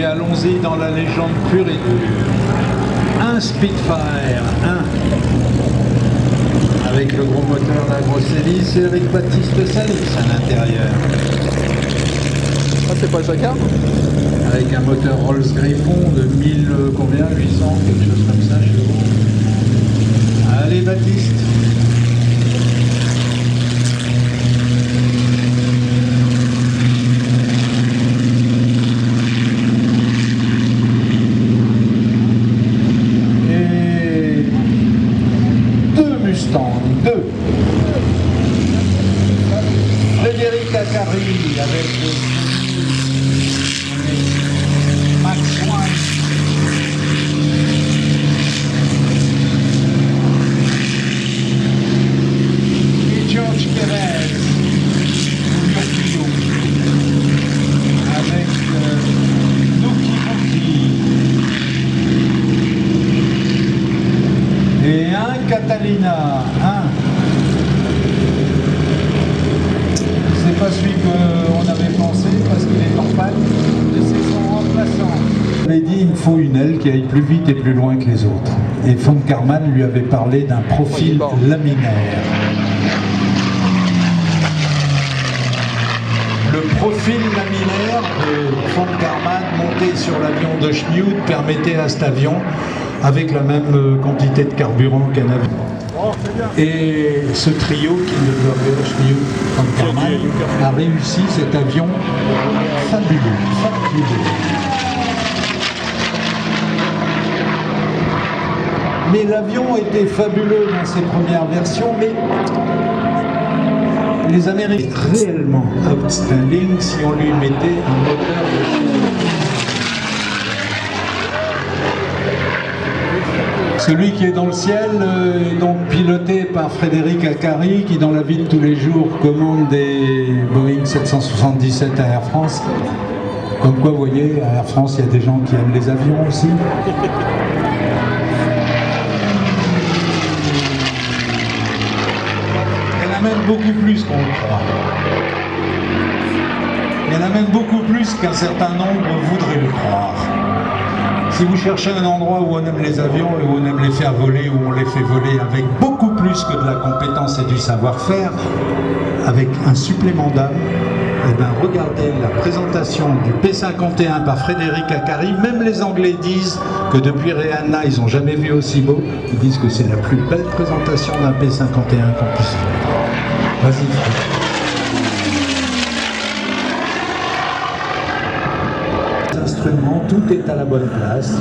puis allons-y dans la légende pure et dure. Un Spitfire, avec le gros moteur, la grosse hélice et avec Baptiste Salix à l'intérieur. Ah, c'est pas le Jacquard? Avec un moteur Rolls Griffon de 1000 combien, 800, quelque chose comme ça chez vous. Allez Baptiste. Et deux Mustangs, deux. Frédéric Acari avec Max Wine. Et George Perez, avec Nuki Muki. Et un Catalina, c'est pas celui qu'on avait pensé parce qu'il est en panne, mais c'est son remplaçant. Il avait dit il me faut une aile qui aille plus vite et plus loin que les autres. Et von Karman lui avait parlé d'un profil laminaire. Le profil laminaire de von Karman monté sur l'avion de Schmidt permettait à cet avion, avec la même quantité de carburant qu'un avion. Et ce trio qui développait Schmidt von Karman a réussi cet avion fabuleux, fabuleux. Mais l'avion était fabuleux dans ses premières versions, mais les Américains réellement outstanding si on lui mettait un moteur de celui qui est dans le ciel est donc piloté par Frédéric Acari qui dans la vie de tous les jours commande des Boeing 777 à Air France. Comme quoi vous voyez, à Air France il y a des gens qui aiment les avions aussi. Il y en a même beaucoup plus qu'on le croit. Il y en a même beaucoup plus qu'un certain nombre voudraient le croire. Si vous cherchez un endroit où on aime les avions et où on aime les faire voler, où on les fait voler avec beaucoup plus que de la compétence et du savoir-faire, avec un supplément d'âme, eh bien regardez la présentation du P51 par Frédéric Acari. Même les Anglais disent que depuis Rihanna, ils n'ont jamais vu aussi beau. Ils disent que c'est la plus belle présentation d'un P51 qu'on puisse faire. Vas-y Frédéric. Instruments, tout est à la bonne place.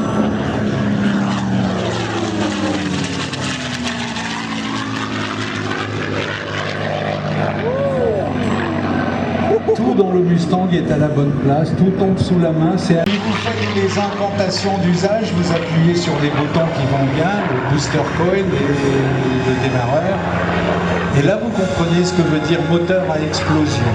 Tout dans le Mustang est à la bonne place, tout tombe sous la main. Si vous faites les incantations d'usage, vous appuyez sur les boutons qui vont bien, le booster coil et le démarreur. Et là, vous comprenez ce que veut dire moteur à explosion.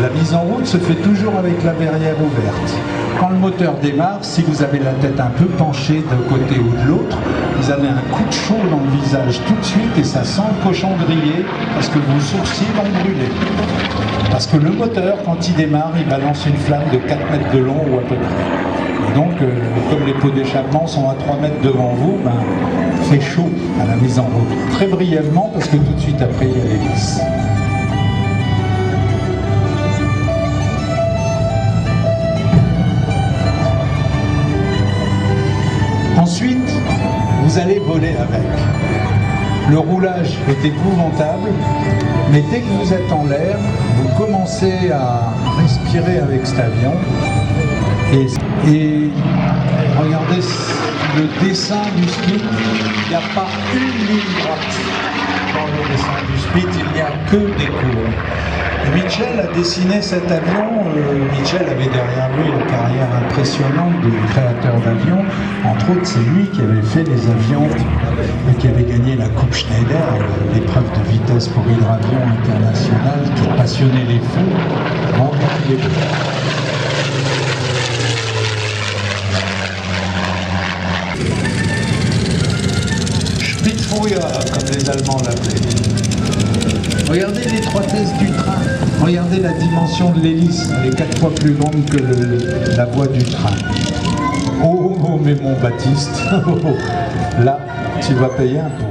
La mise en route se fait toujours avec la verrière ouverte. Quand le moteur démarre, si vous avez la tête un peu penchée d'un côté ou de l'autre, vous avez un coup de chaud dans le visage tout de suite et ça sent le cochon grillé parce que vos sourcils vont brûler. Parce que le moteur, quand il démarre, il balance une flamme de 4 mètres de long ou à peu près. Et donc, comme les pots d'échappement sont à 3 mètres devant vous, fait chaud à la mise en route. Très brièvement parce que tout de suite après, il y a l'hélice. Ensuite, vous allez voler avec. Le roulage est épouvantable, mais dès que vous êtes en l'air, vous commencez à respirer avec cet avion. Et regardez le dessin du split, il n'y a pas une ligne droite dans le dessin du split, il n'y a que des courbes. Mitchell a dessiné cet avion. Mitchell avait derrière lui une carrière impressionnante de créateur d'avions. Entre autres, c'est lui qui avait fait les avions et qui avait gagné la Coupe Schneider, l'épreuve de vitesse pour hydravion internationale qui passionnait les fous. Spitfire, comme les Allemands l'appelaient. Regardez l'étroitesse du train. regardez la dimension de l'hélice, elle est 4 fois plus grande que la voie du train. Oh, mais mon Baptiste, là, tu vas payer un pot.